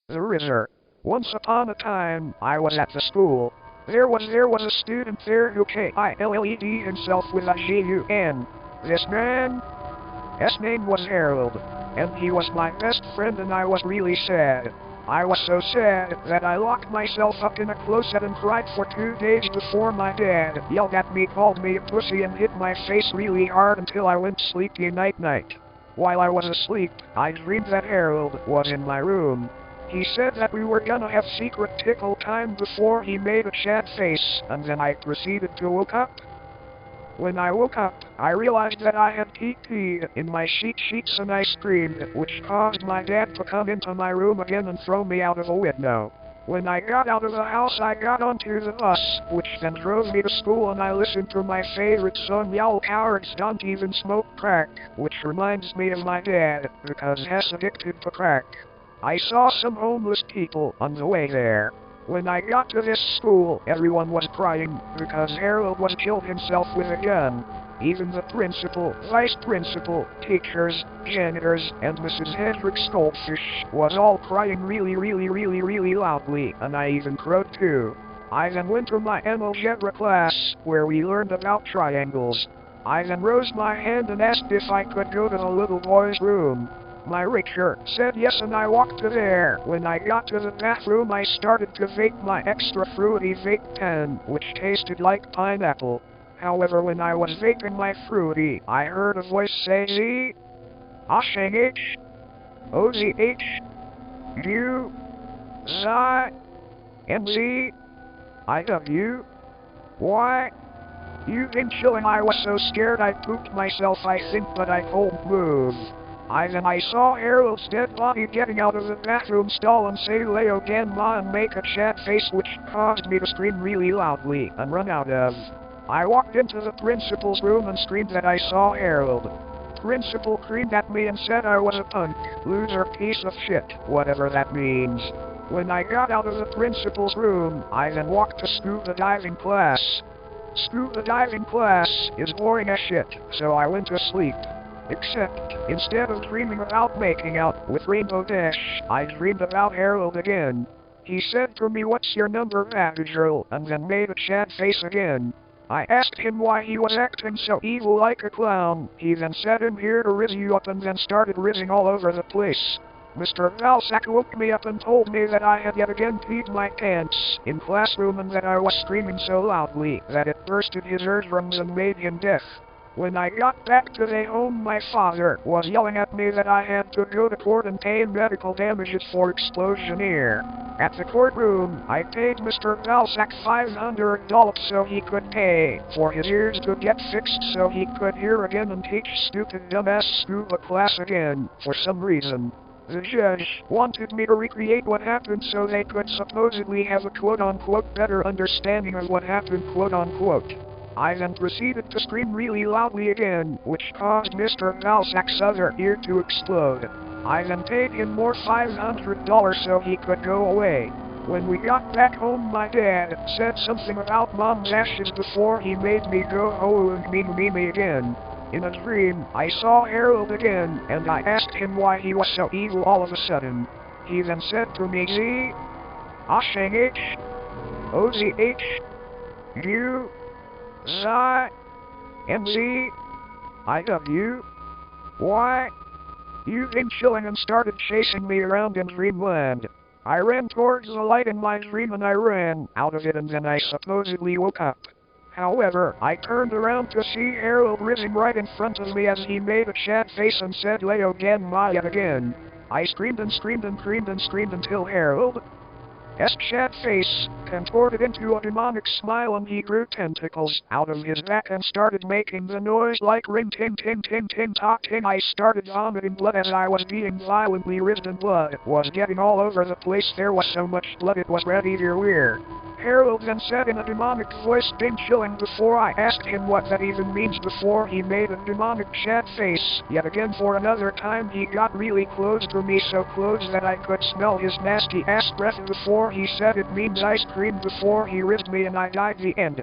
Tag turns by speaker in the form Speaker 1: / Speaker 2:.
Speaker 1: The Rizzer. Once upon a time, I was at the school. There was a student there who killed himself with a gun. This man, his name was Harold, and he was my best friend, and I was really sad. I was so sad that I locked myself up in a closet and cried for 2 days before my dad yelled at me, called me a pussy, and hit my face really hard until I went sleepy night. While I was asleep, I dreamed that Harold was in my room. He said that we were gonna have secret tickle time before he made a sad face, and then I proceeded to wake up. When I woke up, I realized that I had pee in my sheets, and I screamed, which caused my dad to come into my room again and throw me out of a window. When I got out of the house, I got onto the bus, which then drove me to school, and I listened to my favorite song, "Y'all cowards don't even smoke crack," which reminds me of my dad, because he's addicted to crack. I saw some homeless people on the way there. When I got to this school, everyone was crying because Harold was killed himself with a gun. Even the principal, vice principal, teachers, janitors, and Mrs. Hendricks Goldfish was all crying really loudly, and I even cried too. I then went to my algebra class, where we learned about triangles. I then raised my hand and asked if I could go to the little boy's room. My Rizzer said yes, and I walked to there. When I got to the bathroom, I started to vape my extra fruity vape pen, which tasted like pineapple. However, when I was vaping my fruity, I heard a voice say Z, H, O, Z, H, U, Z, N, Z, I, W, Y. You've been chilling. I was so scared I pooped myself, I think, but I couldn't move. I saw Harold's dead body getting out of the bathroom stall and say "Leo again, ma," and make a sad face, which caused me to scream really loudly and run out of. I walked into the principal's room and screamed that I saw Harold. Principal screamed at me and said I was a punk, loser, piece of shit, whatever that means. When I got out of the principal's room, I then walked to scuba diving class. Scuba diving class is boring as shit, so I went to sleep. Except, instead of dreaming about making out with Rainbow Dash, I dreamed about Harold again. He said to me, "What's your number, baby girl?" and then made a sad face again. I asked him why he was acting so evil like a clown. He then said, "I'm here to rizz you up," and then started rizzing all over the place. Mr. Valsak woke me up and told me that I had yet again peed my pants in classroom, and that I was screaming so loudly that it bursted his eardrums and made him deaf. When I got back to the home, my father was yelling at me that I had to go to court and pay medical damages for explosion here. At the courtroom, I paid Mr. Valsak $500 so he could pay for his ears to get fixed so he could hear again and teach stupid dumbass scuba class again, for some reason. The judge wanted me to recreate what happened so they could supposedly have a quote-unquote better understanding of what happened, quote-unquote. I then proceeded to scream really loudly again, which caused Mr. Valsak's other ear to explode. I then paid him more $500 so he could go away. When we got back home, my dad said something about mom's ashes before he made me go oh and me again. In a dream, I saw Harold again, and I asked him why he was so evil all of a sudden. He then said to me, Z, H, O, Z, H, U, Z, N, Z, I, W, Y. You've been chilling, and started chasing me around in dreamland. I ran towards the light in my dream, and I ran out of it, and then I supposedly woke up. However, I turned around to see Harold rizzing right in front of me as he made a sad face and said "Leo again, ma," yet again. I screamed and screamed and screamed and screamed until Harold's sad face contorted into a demonic smile, and he grew tentacles out of his back and started making the noise like ring ting ting ting ting tock ting. I started vomiting blood as I was being violently rizzed, and blood was getting all over the place. There was so much blood it was red everywhere. Harold then said in a demonic voice, "Been chilling," before I asked him what that even means before he made a demonic sad face. Yet again, for another time, he got really close to me, so close that I could smell his nasty ass breath before he said it means ice cream before he rizzed me, and I died. The end.